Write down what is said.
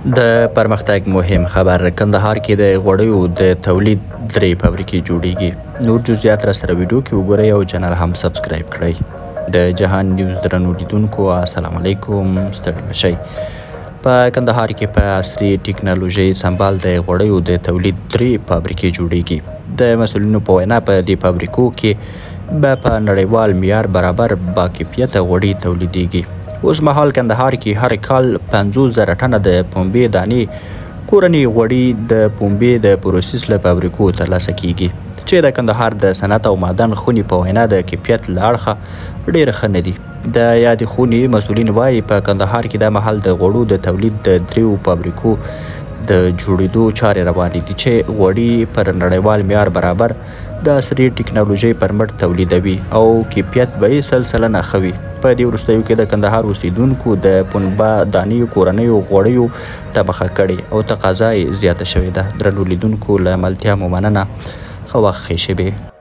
د پرمختګ مهم خبر کندهار کې د غوړیو د تولید 3 فابریکې جوړیږي. نور جزئیات را سره ویډیو کې وګورئ او چینل هم سبسکرایب کړئ. د جهان نیوز درنو لیدونکو السلام علیکم، ستړي مشئ. په کندهار کې په عصري ټکنالوژي سمبال د غوړیو د تولید 3 فابریکې جوړیږي. د مسؤلینو په وینا په دې فابریکو کې به په نړیوال معیار برابر باکیفیته غوړي تولیدیږي. اوس مهال کندهار کې هر کال 50,000 ټنه د پنبې دانې کورني غوړي د پنبې د پروسس له فابریکو ترلاسه کیږي، چې د کندهار د صنعت او معدن خونې په وینا د کیفیت له اړخه ډېر ښه نه دي. د یادې خونې مسؤلین وایي په کندهار کې د مهال د غوړو د تولید د 3 فابریکو د جوړېدو چارې روانې دي، چې غوړي پر نړیوال معیار برابر د عصري ټکنالوژۍ پر مټ تولیدوي او کیفیت به یې سلسله ښه وي. په دې وروستیو کې د کندهار اوسیدونکو د پنبه دانې کورنیو غوړیو ته مخه کړې او تقاضا یې زیاته شوې ده. درنو لیدونکو له ملتیا مو مننه، ښه وخت ښې شېبې.